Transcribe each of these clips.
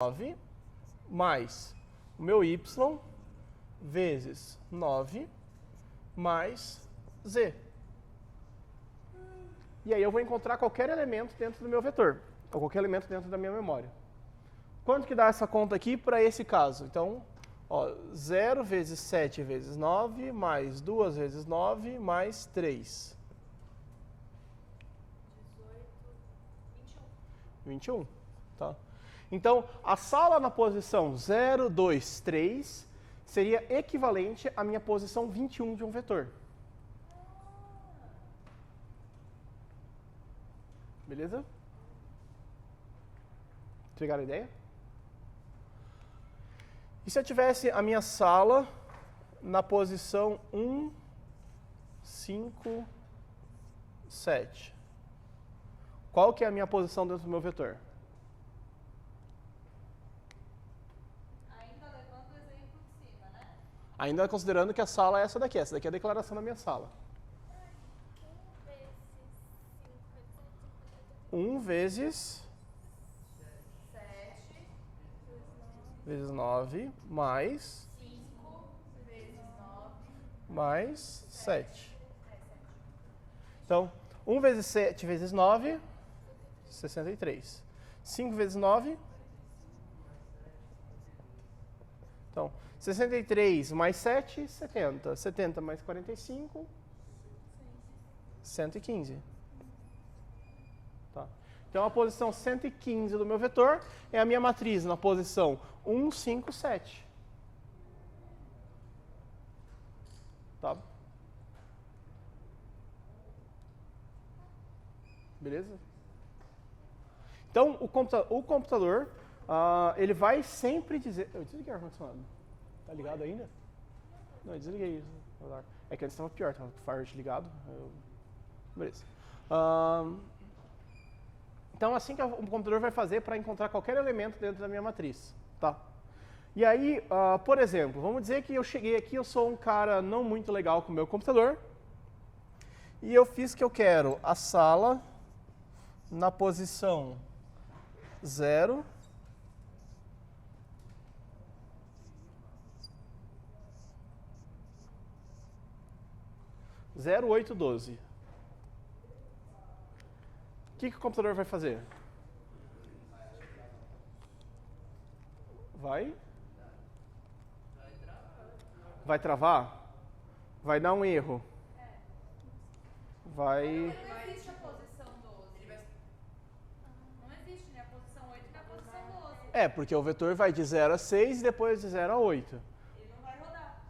9 mais o meu y vezes 9 mais z. E aí eu vou encontrar qualquer elemento dentro do meu vetor, ou qualquer elemento dentro da minha memória. Quanto que dá essa conta aqui para esse caso? Então, ó, 0 vezes 7 vezes 9, mais 2 vezes 9, mais 3. 21. Tá? Então, a sala na posição 0, 2, 3 seria equivalente à minha posição 21 de um vetor. Beleza? Pegaram a ideia? E se eu tivesse a minha sala na posição 1, 5, 7? Qual que é a minha posição dentro do meu vetor? Ainda levando o exemplo de cima, né? Ainda considerando que a sala é essa daqui. Essa daqui é a declaração da minha sala. 1 vezes 7 vezes 9 mais 5 vezes 9 mais 7. Então, 1 vezes 7 vezes 9, 63. 5 vezes 9. Então, 63 mais 7, 70. 70 mais 45, 115. Tá. Então, a posição 115 do meu vetor é a minha matriz na posição 1, 5, 7. Tá? Beleza? Então, o computador, ele vai sempre dizer... Eu desliguei o ar-condicionado. Tá ligado ainda? Não, eu desliguei isso. É que antes estava pior, estava com o Fire ligado. Beleza. Então, assim que o computador vai fazer para encontrar qualquer elemento dentro da minha matriz. Tá? E aí, por exemplo, vamos dizer que eu cheguei aqui, eu sou um cara não muito legal com o meu computador, e eu fiz que eu quero a sala na posição 0, 0, 8, 12. O que o computador vai fazer? Vai travar? Vai dar um erro? Vai... Não existe a posição 12. Não existe, né? A posição 8 e a posição 12. Porque o vetor vai de 0 a 6 e depois de 0 a 8. Ele não vai rodar.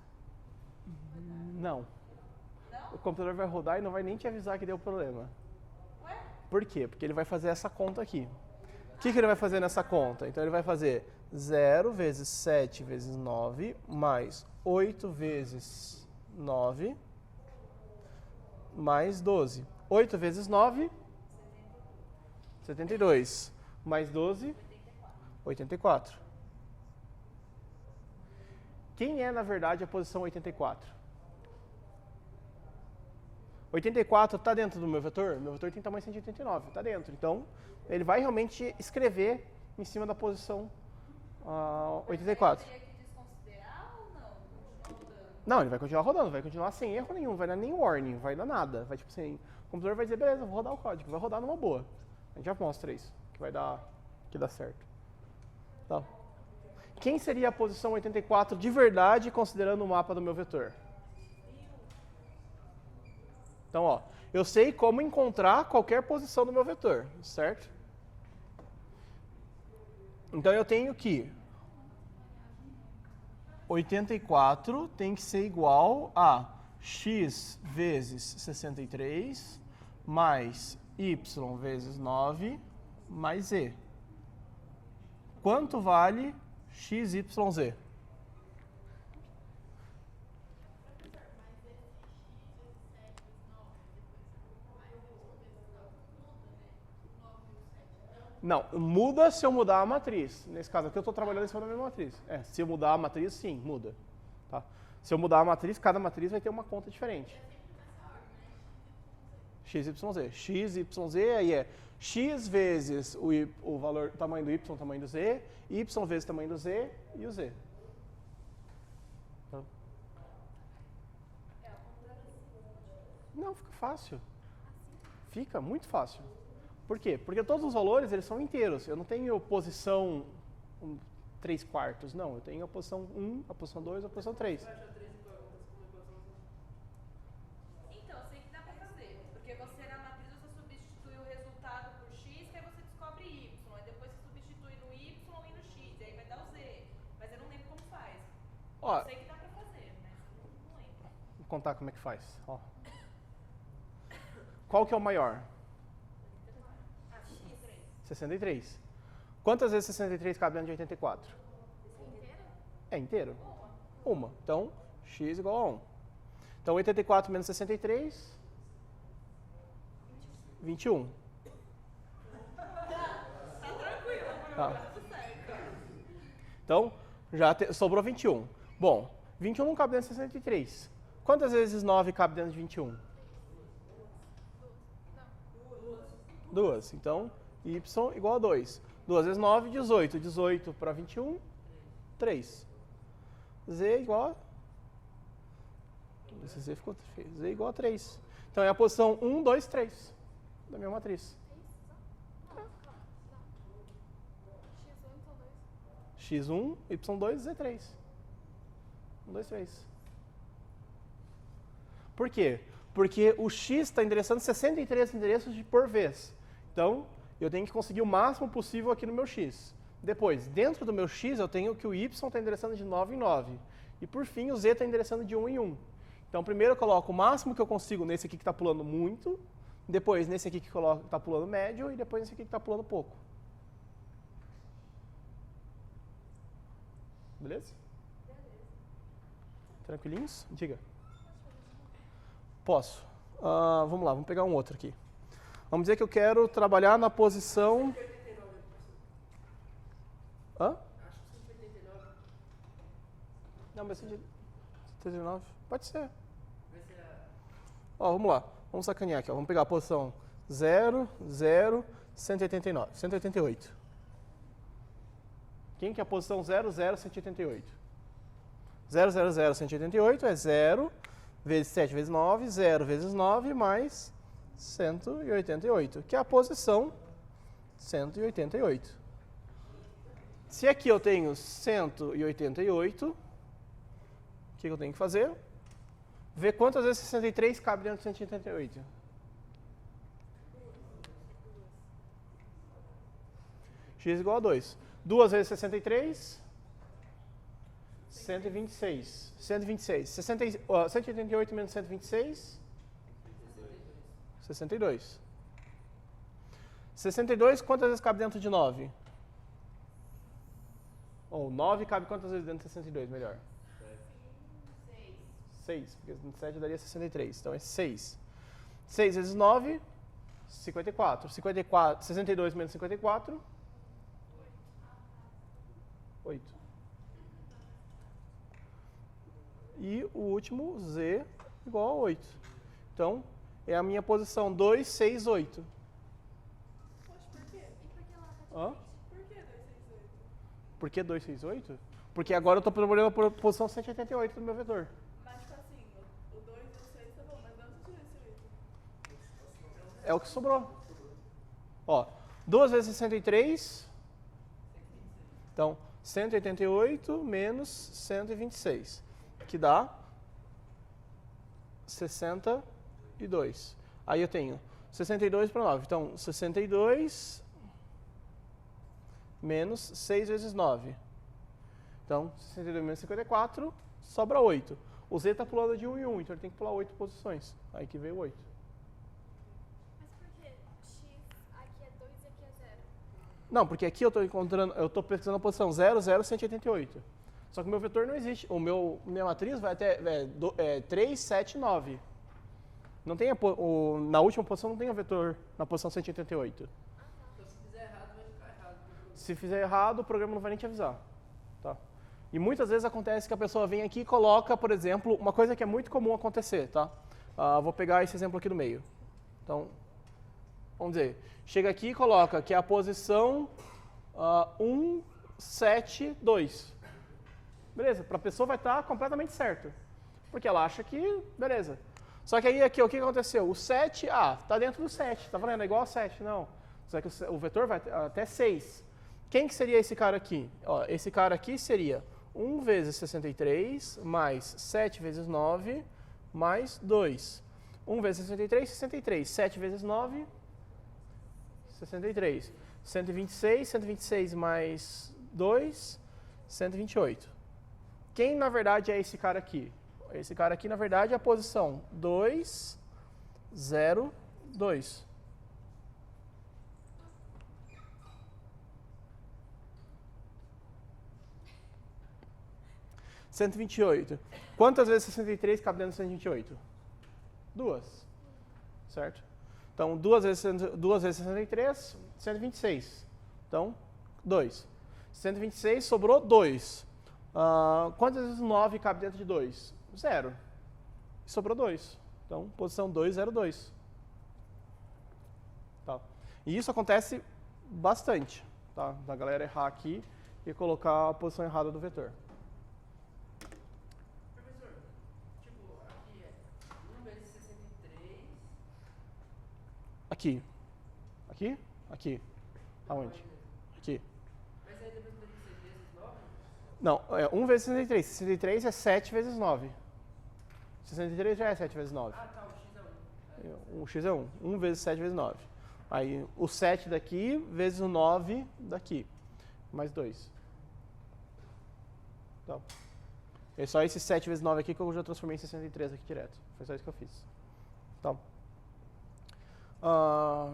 Não. Não? O computador vai rodar e não vai nem te avisar que deu problema. Ué? Por quê? Porque ele vai fazer essa conta aqui. O que ele vai fazer nessa conta? Então ele vai fazer 0 vezes 7 vezes 9 mais 8 vezes 9 mais 12. 8 vezes 9, 72. Mais 12, 84. Quem é, na verdade, a posição 84? 84 está dentro do meu vetor? Meu vetor tem tamanho 189, está dentro. Então, ele vai realmente escrever em cima da posição 84. Teria que desconsiderar ou não? Continua rodando? Não, ele vai continuar rodando, vai continuar sem erro nenhum, vai dar nem warning, vai dar nada. Vai tipo assim, o computador vai dizer, beleza, vou rodar o código, vai rodar numa boa. A gente já mostra isso, que vai dar, que dá certo. Tá. Quem seria a posição 84 de verdade, considerando o mapa do meu vetor? Então, ó, eu sei como encontrar qualquer posição do meu vetor, certo? Então, eu tenho que 84 tem que ser igual a x vezes 63 mais y vezes 9 mais z. Quanto vale x, y, z? Não, muda se eu mudar a matriz. Nesse caso aqui eu estou trabalhando em cima da mesma matriz. Se eu mudar a matriz, sim, muda. Tá? Se eu mudar a matriz, cada matriz vai ter uma conta diferente. x, y, z. X, y, z, aí é x vezes o valor, tamanho do y, tamanho do z, y vezes o tamanho do z e o z. Tá? Não, fica fácil. Fica muito fácil. Por quê? Porque todos os valores eles são inteiros. Eu não tenho posição 3/4, não. Eu tenho a posição 1, a posição 2, a posição 3. Então, eu sei que dá pra fazer. Porque você na matriz você substitui o resultado por x, que aí você descobre y. Aí depois você substitui no y e no x. E aí vai dar o z. Mas eu não lembro como faz. Ó, Eu sei que dá pra fazer, mas eu não lembro. vou contar como é que faz. Ó. Qual que é o maior? 63. Quantas vezes 63 cabe dentro de 84? É inteiro? Uma. Então, x igual a 1. Então, 84 menos 63, 21. Tá tranquilo. Tá. Tudo certo. Então, sobrou 21. Bom, 21 não cabe dentro de 63. Quantas vezes 9 cabe dentro de 21? 2. Então, y igual a 2. 2 vezes 9, 18. 18 para 21, 3. Z igual a... Esse Z ficou feio. Z igual a 3. Então, é a posição 1, 2, 3 da minha matriz. X1, Y2, Z3. 1, 2, 3. Por quê? Porque o X está endereçando 63 endereços por vez. Então, eu tenho que conseguir o máximo possível aqui no meu X. Depois, dentro do meu X, eu tenho que o Y está endereçando de 9 em 9. E por fim, o Z está endereçando de 1 em 1. Então, primeiro eu coloco o máximo que eu consigo nesse aqui que está pulando muito, depois nesse aqui que está pulando médio, e depois nesse aqui que está pulando pouco. Beleza? Tranquilinhos? Diga. Posso. Vamos lá, vamos pegar um outro aqui. Vamos dizer que eu quero trabalhar na posição... Hã? Não, mas 189. Pode ser. Ó, vamos lá. Vamos sacanear aqui. Ó. Vamos pegar a posição 0, 0, 189. 188. Quem que é a posição 0, 0, 188? 0, 0, 0, 188 é 0 vezes 7 vezes 9, 0 vezes 9 mais 188, que é a posição 188. Se aqui eu tenho 188, o que eu tenho que fazer? Ver quantas vezes 63 cabe dentro de 188. X igual a 2. 2 vezes 63, 126. 126. 188 menos 126, 62. 62, quantas vezes cabe dentro de 9? Ou 9 cabe quantas vezes dentro de 62, melhor? 6, porque 7 daria 63, então é 6. 6 vezes 9, 54. 62 menos 54, 8. E o último, Z, igual a 8. Então, é a minha posição 2, 6, 8. Poxa, por quê? E por que lá tá Hã? Por que 268? Por que 2, 6, 8? Porque agora eu estou trabalhando a posição 188 do meu vetor. Mas, tipo assim, o 2 e o 6 tá bom, mas não tirou esse 8. É o que sobrou. Ó, 2 vezes 63, então 188 menos 126, que dá 62. Aí eu tenho 62 para 9, então 62 menos 6 vezes 9. Então, 62 menos 54, sobra 8. O Z está pulando de 1 em 1, então ele tem que pular 8 posições. Aí que veio 8. Mas por que x aqui é 2 e aqui é 0? Não, porque aqui eu estou pesquisando a posição 0, 0, 188. Só que o meu vetor não existe. Minha matriz vai até 3, 7, 9. Não tem na última posição não tem o vetor na posição 188. Então, se fizer errado, vai ficar errado. Se fizer errado, o programa não vai nem te avisar. Tá? E muitas vezes acontece que a pessoa vem aqui e coloca, por exemplo, uma coisa que é muito comum acontecer. Tá? Vou pegar esse exemplo aqui do meio. Então, vamos dizer, chega aqui e coloca que é a posição 1, 7, 2. Beleza, para a pessoa vai estar completamente certo. Porque ela acha que, beleza. Só que aí aqui, o que aconteceu? O 7, tá dentro do 7, tá valendo? É igual a 7, não. Só que o vetor vai até 6. Quem que seria esse cara aqui? Ó, esse cara aqui seria 1 vezes 63, mais 7 vezes 9, mais 2. 1 vezes 63, 63. 7 vezes 9, 63. 126, 126 mais 2, 128. Quem, na verdade, é esse cara aqui? Esse cara aqui, na verdade, é a posição 2, 0, 2. (128). Quantas vezes 63 cabe dentro do 128? 2. Certo? Então, 2 vezes 63, 126. Então, 2. 126, sobrou 2. Quantas vezes 9 cabe dentro de 2? 0. Sobrou 2. Então, posição 2, 0, 2. Tá. E isso acontece bastante, tá? Da galera errar aqui e colocar a posição errada do vetor. Professor, tipo, aqui é 1 vezes 63. Aqui. Aqui? Aqui. Aonde? Aqui. Mas aí depois tem que ser vezes 9? Não, é 1 vezes 63. 63 é 7 vezes 9. 63 já é 7 vezes 9. Ah, tá, o x é 1. O x é 1. 1 vezes 7 vezes 9. Aí o 7 daqui vezes o 9 daqui. Mais 2. Então, é só esse 7 vezes 9 aqui que eu já transformei em 63 aqui direto. Foi só isso que eu fiz. Então,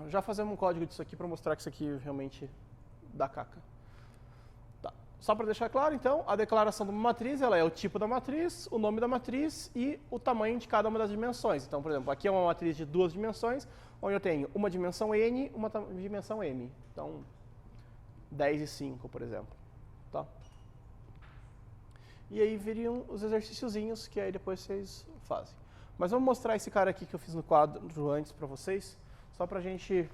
já fazemos um código disso aqui para mostrar que isso aqui realmente dá caca. Tá. Só para deixar claro, então, a declaração de uma matriz, ela é o tipo da matriz, o nome da matriz e o tamanho de cada uma das dimensões. Então, por exemplo, aqui é uma matriz de 2 dimensões, onde eu tenho uma dimensão n, uma dimensão m. Então, 10 e 5, por exemplo. Tá? E aí viriam os exercíciozinhos que aí depois vocês fazem. Mas vamos mostrar esse cara aqui que eu fiz no quadro antes para vocês, só para a gente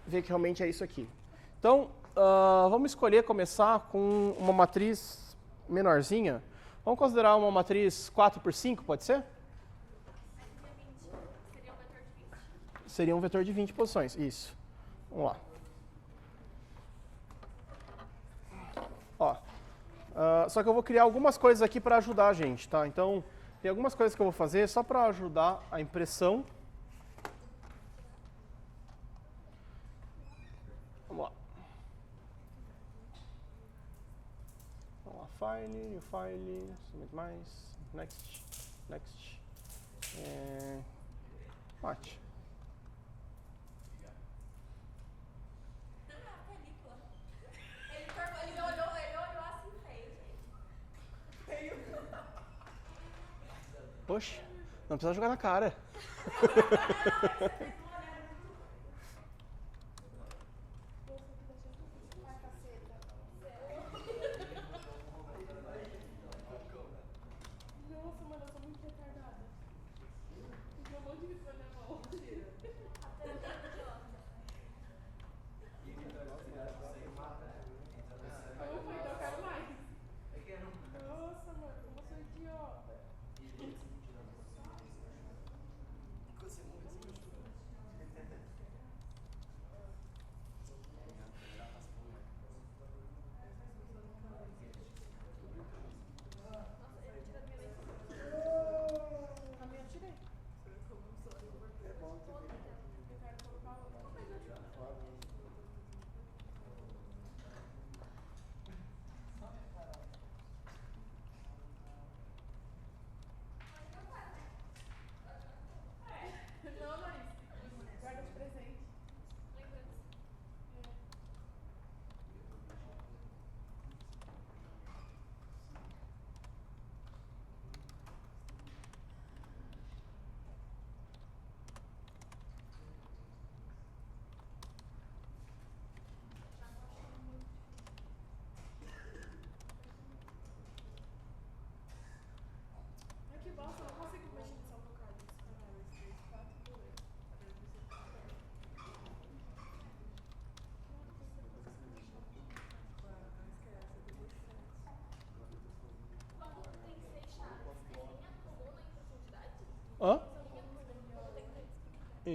ver que realmente é isso aqui. Então, vamos escolher começar com uma matriz menorzinha. Vamos considerar uma matriz 4 por 5, pode ser? Seria um vetor de 20 posições, isso. Vamos lá. Ó, só que eu vou criar algumas coisas aqui para ajudar a gente, tá? Então, tem algumas coisas que eu vou fazer só para ajudar a impressão. Vamos lá. Vamos lá, file, new file, submit mais, next, next, mate. Ele olhou assim feio, gente. Poxa, não precisa jogar na cara. Nossa, mano, eu sou muito retardada. Tem um monte de vídeo na minha mão. Ufa, então eu quero mais. Nossa, mano, como eu sou idiota.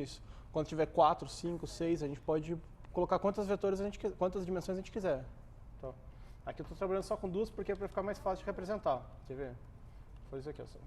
Isso. Quando tiver 4, 5, 6, a gente pode colocar quantas vetores quantas dimensões a gente quiser. Tá. Aqui eu estou trabalhando só com 2 porque é para ficar mais fácil de representar. Quer ver? Foi isso aqui, assim.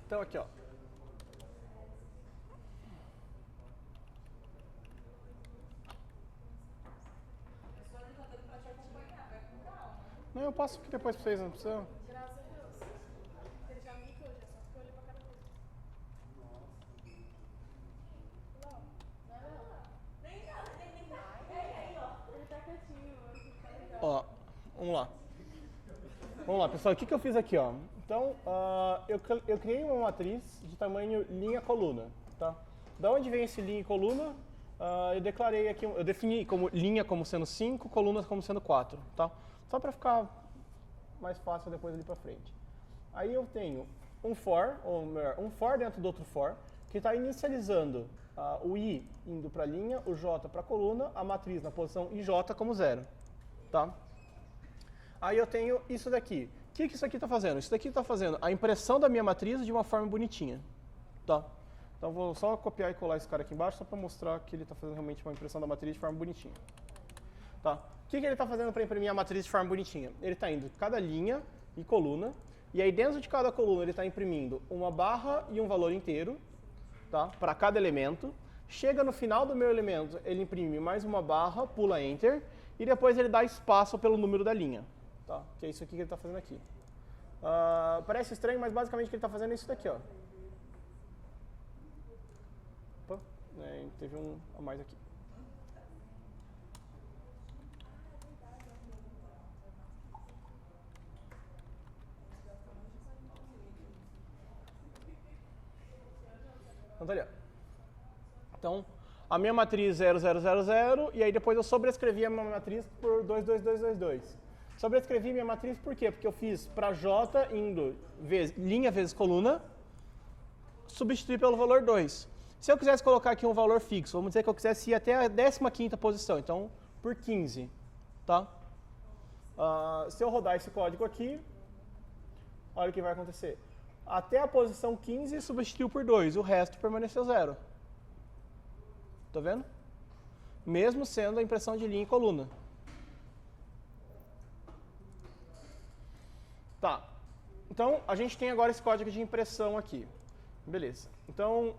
Então aqui, ó. Não, eu passo aqui depois pra vocês, não precisa. Graças a Deus. Ele já me ligou, já só porque eu olhei pra cara dele. Não, não é não. Ele tá quietinho, hoje tá legal. Ó, vamos lá. Vamos lá, pessoal, o que eu fiz aqui, ó? Então, eu criei uma matriz de tamanho linha-coluna, tá? Da onde vem esse linha e coluna? Eu declarei aqui, eu defini como linha como sendo 5, colunas como sendo 4, tá? Só para ficar mais fácil depois ali para frente. Aí eu tenho um for, ou melhor, um for dentro do outro for, que está inicializando o i indo para a linha, o j para a coluna, a matriz na posição ij como 0, tá? Aí eu tenho isso daqui. O que isso aqui está fazendo? Isso daqui está fazendo a impressão da minha matriz de uma forma bonitinha, tá? Então vou só copiar e colar esse cara aqui embaixo só para mostrar que ele está fazendo realmente uma impressão da matriz de forma bonitinha, tá? O que ele está fazendo para imprimir a matriz de forma bonitinha? Ele está indo cada linha e coluna, e aí dentro de cada coluna ele está imprimindo uma barra e um valor inteiro, tá? Para cada elemento. Chega no final do meu elemento, ele imprime mais uma barra, pula Enter, e depois ele dá espaço pelo número da linha. Tá? Que é isso aqui que ele está fazendo aqui. Parece estranho, mas basicamente o que ele está fazendo é isso daqui, ó. Opa, teve um a mais aqui. Então, tá ali, ó. Então, a minha matriz 0, 0, 0, 0, e aí depois eu sobrescrevi a minha matriz por 2, 2, 2, 2, 2. Sobrescrevi minha matriz por quê? Porque eu fiz para j indo linha vezes coluna, substituir pelo valor 2. Se eu quisesse colocar aqui um valor fixo, vamos dizer que eu quisesse ir até a 15ª posição, então por 15, tá? Se eu rodar esse código aqui, olha o que vai acontecer. Até a posição 15 substituiu por 2, o resto permaneceu 0. Tá vendo? Mesmo sendo a impressão de linha e coluna. Tá. Então, a gente tem agora esse código de impressão aqui. Beleza. Então,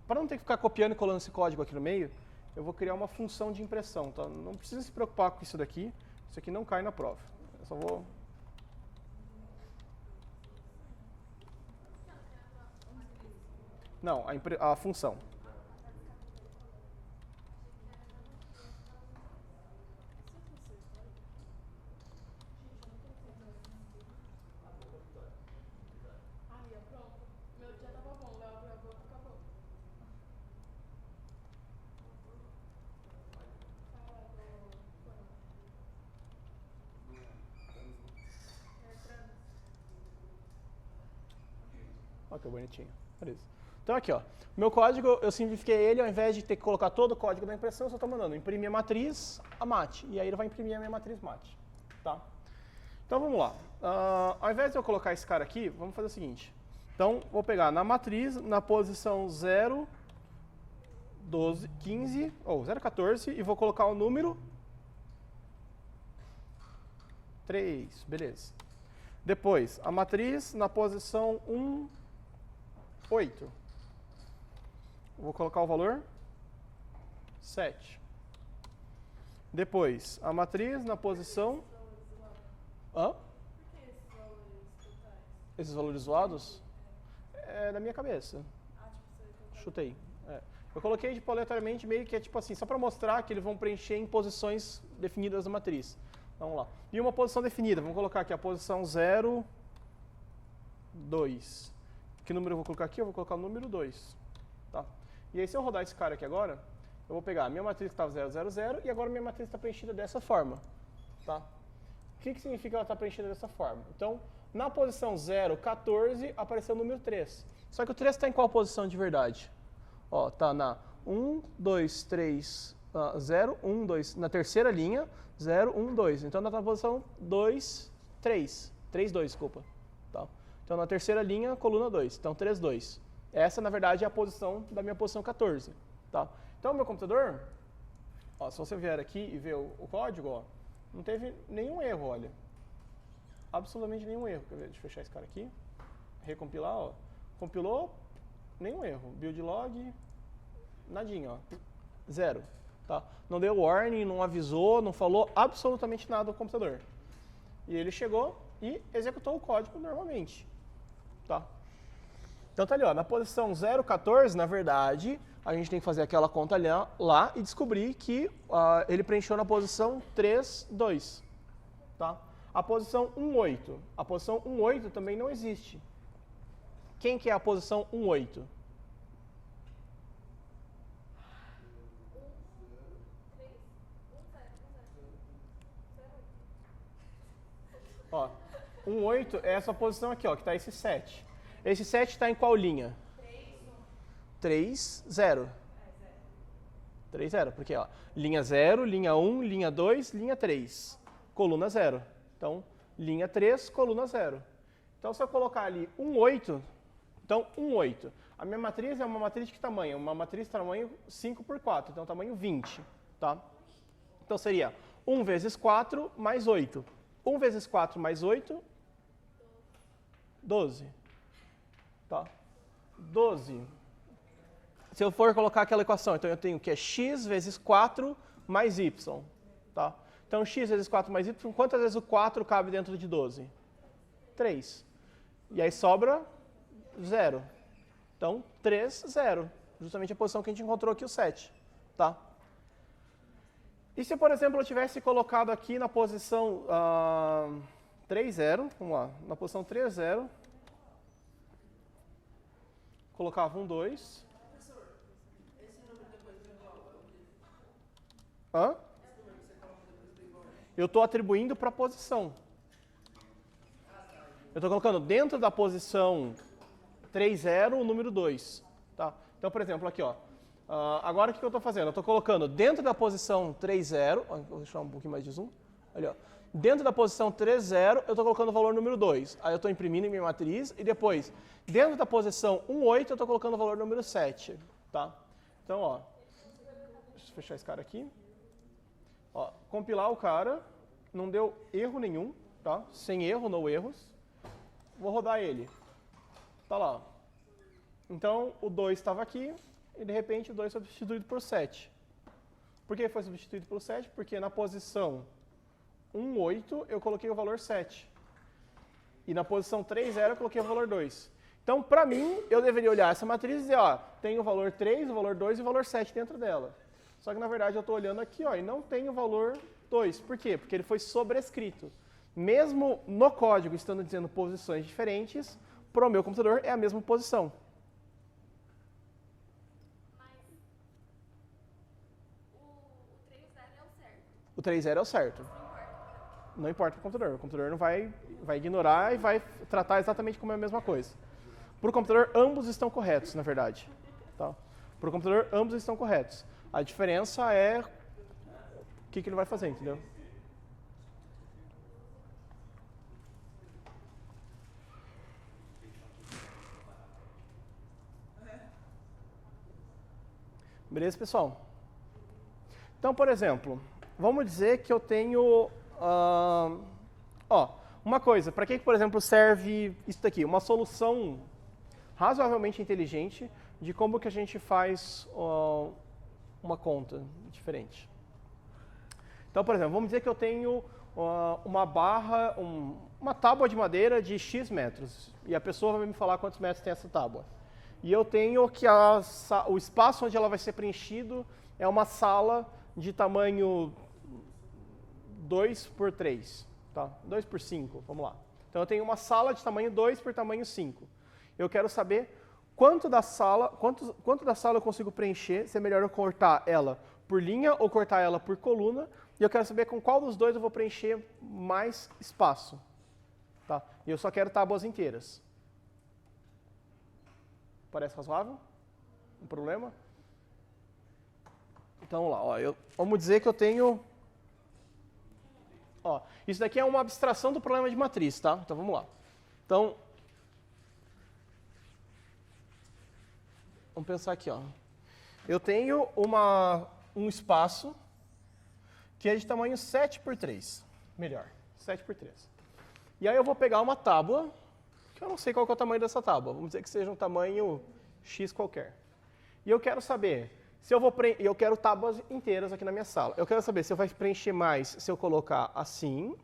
para não ter que ficar copiando e colando esse código aqui no meio, eu vou criar uma função de impressão. Tá? Não precisa se preocupar com isso daqui. Isso aqui não cai na prova. Eu só vou... Não, a função. Olha que bonitinho. Beleza. Então aqui, ó, meu código, eu simplifiquei ele, ao invés de ter que colocar todo o código da impressão, eu só estou mandando imprimir a matriz, a mate, e aí ele vai imprimir a minha matriz mate, tá? Então vamos lá. Ao invés de eu colocar esse cara aqui, vamos fazer o seguinte. Então, vou pegar na matriz, na posição 0, 12, 15, ou 014, e vou colocar o número 3, beleza. Depois, a matriz na posição 1, 8. Vou colocar o valor 7. Depois, a matriz na posição... Hã? Por que esses valores totais? Esses valores zoados? É da minha cabeça. Ah, tipo, você colocou... Chutei. É. Eu coloquei tipo, aleatoriamente, meio que é tipo assim, só para mostrar que eles vão preencher em posições definidas da matriz. Vamos lá. E uma posição definida, vamos colocar aqui a posição 0, 2. Que número eu vou colocar aqui? Eu vou colocar o número 2. Tá? E aí, se eu rodar esse cara aqui agora, eu vou pegar a minha matriz que estava 0, 0, 0, e agora minha matriz está preenchida dessa forma. Tá? O que significa ela estar preenchida dessa forma? Então, na posição 0, 14, apareceu o número 3. Só que o 3 está em qual posição de verdade? Ó, tá na 1, 2, 3, 0, 1, 2. Na terceira linha, 0, 1, 2. Então, está na posição 2, 3. 3, 2, desculpa. Tá? Então, na terceira linha, coluna 2. Então, 3, 2. Essa, na verdade, é a posição da minha posição 14. Tá? Então, o meu computador, ó, se você vier aqui e ver o código, ó, não teve nenhum erro, olha. Absolutamente nenhum erro. Deixa eu fechar esse cara aqui. Recompilar, ó. Compilou, nenhum erro. Build log, nadinha, ó. 0. Tá? Não deu warning, não avisou, não falou absolutamente nada ao computador. E ele chegou e executou o código normalmente. Tá? Então tá ali, ó. Na posição 0,14, na verdade, a gente tem que fazer aquela conta lá e descobrir que ele preencheu na posição 3, 2. Tá? A posição 1,8. A posição 1,8 também não existe. Quem que é a posição 1,8? Ó, 1,8 é essa posição aqui, ó, que está esse 7. Esse 7 está em qual linha? 3, 0. 3, 0, porque ó, linha 0, linha 1, linha 2, linha 3. Coluna 0. Então, linha 3, coluna 0. Então, se eu colocar ali 1,8, então 1,8. A minha matriz é uma matriz de que tamanho? Uma matriz tamanho 5 por 4, então tamanho 20. Tá? Então, seria 1 vezes 4 mais 8. 1 vezes 4 mais 8, 12. Tá? 12. Se eu for colocar aquela equação, então eu tenho que é x vezes 4 mais y. Tá? Então, x vezes 4 mais y, quantas vezes o 4 cabe dentro de 12? 3. E aí sobra 0. Então, 3, 0. Justamente a posição que a gente encontrou aqui, o 7. Tá? E se, por exemplo, eu tivesse colocado aqui na posição 3, 0, vamos lá, na posição 3, 0, colocava um 2. Professor, esse número depois do igual é o quê? Hã? Esse número que você coloca depois do igual. Eu estou atribuindo para a posição. Eu estou colocando dentro da posição 3, 0 o número 2. Tá? Então, por exemplo, aqui, ó. Agora o que eu estou fazendo? Eu estou colocando dentro da posição 3, 0. Vou deixar um pouquinho mais de zoom. Ali, ó. Dentro da posição 3, 0, eu estou colocando o valor número 2. Aí eu estou imprimindo em minha matriz. E depois, dentro da posição 1, 8, eu estou colocando o valor número 7. Tá? Então, ó. Deixa eu fechar esse cara aqui. Ó, compilar o cara. Não deu erro nenhum. Tá? Sem erro, no erros. Vou rodar ele. Tá lá. Então, o 2 estava aqui. E de repente o 2 foi substituído por 7. Por que foi substituído por 7? Porque na posição 1, 8 eu coloquei o valor 7. E na posição 3, 0 eu coloquei o valor 2. Então, para mim, eu deveria olhar essa matriz e dizer, ó, tem o valor 3, o valor 2 e o valor 7 dentro dela. Só que na verdade eu estou olhando aqui, ó, e não tem o valor 2. Por quê? Porque ele foi sobrescrito. Mesmo no código estando dizendo posições diferentes, para o meu computador é a mesma posição. O 3, 0 é o certo. Não importa para o computador. O computador não vai ignorar e vai tratar exatamente como é a mesma coisa. Para o computador, ambos estão corretos, na verdade. Tá? Para o computador, ambos estão corretos. A diferença é o que ele vai fazer, entendeu? Beleza, pessoal? Então, por exemplo, vamos dizer que eu tenho... uma coisa, para que, por exemplo, serve isso daqui? Uma solução razoavelmente inteligente de como que a gente faz uma conta diferente. Então, por exemplo, vamos dizer que eu tenho uma barra, uma tábua de madeira de X metros. E a pessoa vai me falar quantos metros tem essa tábua. E eu tenho que o espaço onde ela vai ser preenchido é uma sala de tamanho 2 por 3, tá? 2 por 5, vamos lá. Então eu tenho uma sala de tamanho 2 por tamanho 5. Eu quero saber quanto da sala eu consigo preencher, se é melhor eu cortar ela por linha ou cortar ela por coluna, e eu quero saber com qual dos dois eu vou preencher mais espaço. Tá? E eu só quero tábuas inteiras. Parece razoável? Um problema? Então, vamos lá. Vamos dizer que eu tenho... isso daqui é uma abstração do problema de matriz, tá? Então, vamos lá. Então, vamos pensar aqui, Eu tenho um espaço que é de tamanho 7 por 3. Melhor, 7 por 3. E aí eu vou pegar uma tábua, que eu não sei qual que é o tamanho dessa tábua. Vamos dizer que seja um tamanho X qualquer. E eu quero saber, eu quero tábuas inteiras aqui na minha sala. Eu quero saber se eu vai preencher mais se eu colocar assim,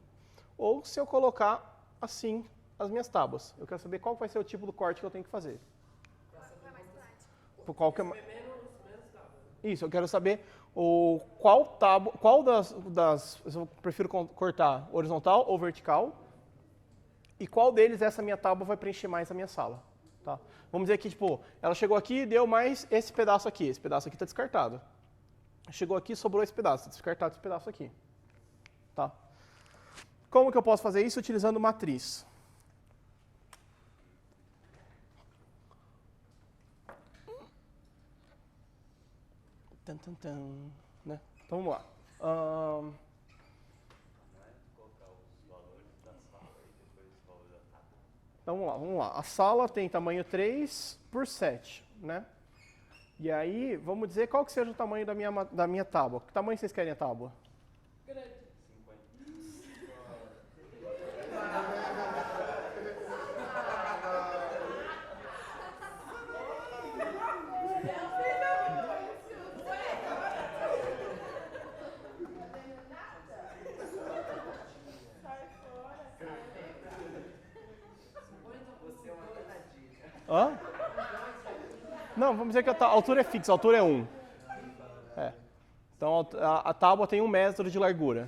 ou se eu colocar assim as minhas tábuas. Eu quero saber qual vai ser o tipo do corte que eu tenho que fazer. Qual que é menos tábua. Isso, eu quero saber qual das eu prefiro cortar horizontal ou vertical, e qual deles essa minha tábua vai preencher mais a minha sala. Tá? Vamos dizer que, ela chegou aqui e deu mais esse pedaço aqui. Esse pedaço aqui está descartado. Chegou aqui e sobrou esse pedaço. Descartado esse pedaço aqui. Tá? Como que eu posso fazer isso? Utilizando matriz. Né? Então, vamos lá. Então, vamos lá. A sala tem tamanho 3 por 7, né? E aí, vamos dizer qual que seja o tamanho da minha tábua. Que tamanho vocês querem a tábua? Grande. 50. Hã? Não, vamos dizer que a altura é fixa, a altura é 1. Então a tábua tem 1 metro de largura,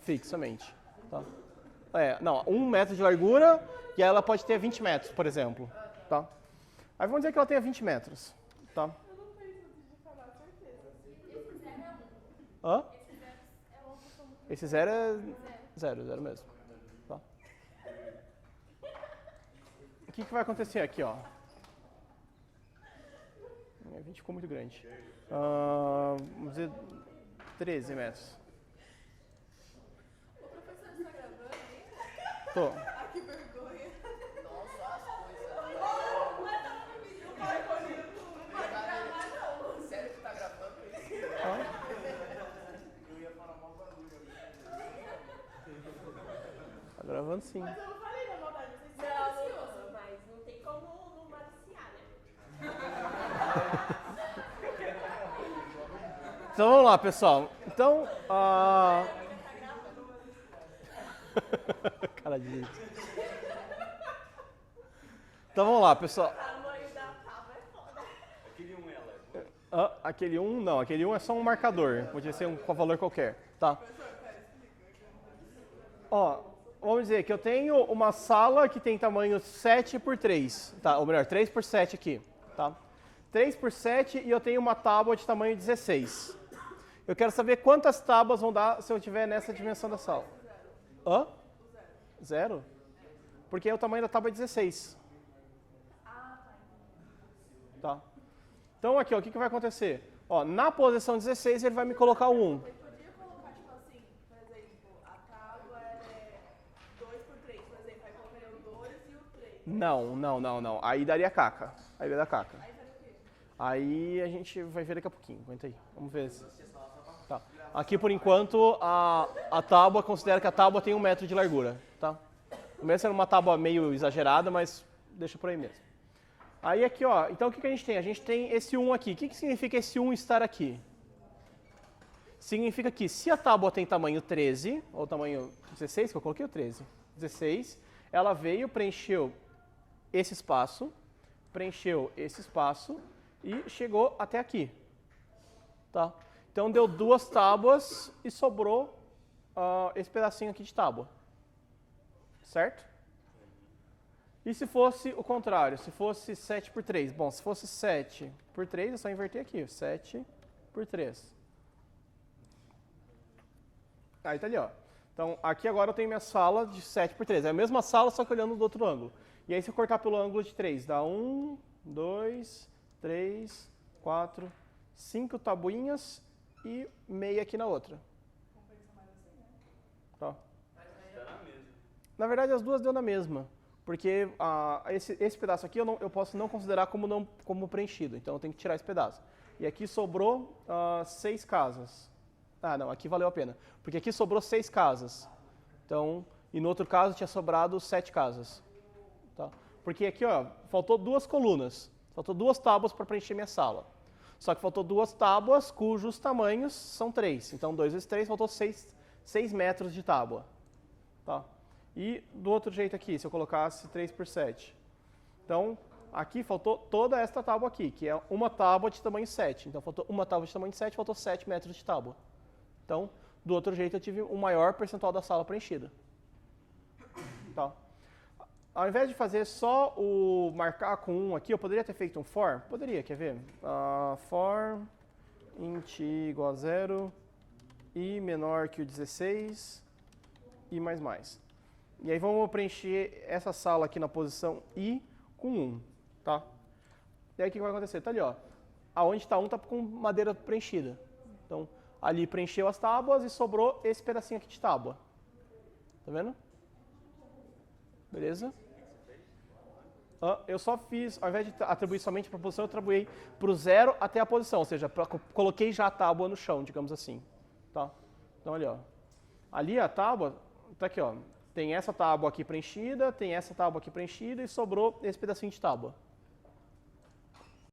fixamente. Tá? 1 metro de largura e ela pode ter 20 metros, por exemplo. Tá? Aí vamos dizer que ela tenha 20 metros. Tá? Eu não penso antes de falar, certeza. Esse 0 é 1. Hã? Esse 0 é uma função Esse 0 é 0 mesmo. Tá? O que vai acontecer aqui, ó? 20 ficou muito grande. Vamos dizer 13 metros. O professor está gravando aí? Tô. Ah, que vergonha. Nossa, as coisas. Não é tão difícil, não vai correr. Não pode gravar, não. Sério que tá gravando isso? Eu ia falar mal barulho. Tá gravando sim. Mas eu não falei na maldade, vocês são ansiosos, mas não tem como não maliciar, né? Então vamos lá, pessoal. Então, cara de gente. Então vamos lá, pessoal. O tamanho da tábua é foda. Aquele 1 é ela. Aquele 1, não. Aquele 1 é só um marcador. Podia ser um valor qualquer, tá? Vamos dizer que eu tenho uma sala que tem tamanho 7 por 3, tá? Ou melhor, 3 por 7 aqui, tá? 3 por 7 e eu tenho uma tábua de tamanho 16. Eu quero saber quantas tábuas vão dar se eu estiver nessa dimensão da sala. Zero? Porque o tamanho da tábua é 16. Ah, Tá? Então aqui, ó, o que vai acontecer? Ó, na posição 16 ele vai me colocar o 1. Você podia colocar, tipo assim, por exemplo, a tábua é 2 por 3, por exemplo, aí colocaria o 2 e o 3. Não. Aí daria caca. Aí daria caca. Aí faria o quê? Aí a gente vai ver daqui a pouquinho. Aguenta aí. Vamos ver. Tá. Aqui, por enquanto, a tábua, considera que a tábua tem 1 metro de largura. Tá? Começa sendo uma tábua meio exagerada, mas deixa por aí mesmo. Aí aqui, ó, então o que a gente tem? A gente tem esse 1 aqui. O que significa esse 1 estar aqui? Significa que se a tábua tem tamanho 13, ou tamanho 16, que eu coloquei o 13, 16, ela veio, preencheu esse espaço e chegou até aqui. Tá? Então deu 2 tábuas e sobrou esse pedacinho aqui de tábua. Certo? E se fosse o contrário, se fosse 7 por 3? Bom, se fosse 7 por 3, é só inverter aqui, 7 por 3. Aí tá ali, ó. Então, aqui agora eu tenho minha sala de 7 por 3. É a mesma sala, só que olhando do outro ângulo. E aí, se eu cortar pelo ângulo de 3, dá 1, 2, 3, 4, 5 tabuinhas e meia aqui na outra. Tá. Na verdade, as duas deu na mesma. Porque esse pedaço aqui eu posso não considerar como preenchido. Então, eu tenho que tirar esse pedaço. E aqui sobrou 6 casas. Ah, não, aqui valeu a pena. Porque aqui sobrou 6 casas. Então, e no outro caso tinha sobrado 7 casas. Tá? Porque aqui, ó, faltou 2 colunas. Faltou 2 tábuas para preencher minha sala. Só que faltou 2 tábuas cujos tamanhos são 3. Então, 2 vezes 3, faltou 6 metros de tábua. Tá? E do outro jeito aqui, se eu colocasse 3 por 7. Então, aqui faltou toda esta tábua aqui, que é uma tábua de tamanho 7. Então, faltou uma tábua de tamanho 7, faltou 7 metros de tábua. Então, do outro jeito, eu tive um maior percentual da sala preenchida. Tá. Ao invés de fazer só o marcar com 1 aqui, eu poderia ter feito um for? Poderia, quer ver? For int igual a 0 e menor que o 16 e mais. E aí vamos preencher essa sala aqui na posição I com 1, tá? E aí o que vai acontecer? Tá ali, ó. Aonde está 1 tá com madeira preenchida. Então, ali preencheu as tábuas e sobrou esse pedacinho aqui de tábua. Tá vendo? Beleza? Eu só fiz, ao invés de atribuir somente para a posição, eu atribuí para o 0 até a posição, ou seja, coloquei já a tábua no chão, digamos assim. Tá? Então, ali, ó. Ali a tábua, tá aqui, ó. Tem essa tábua aqui preenchida, tem essa tábua aqui preenchida e sobrou esse pedacinho de tábua.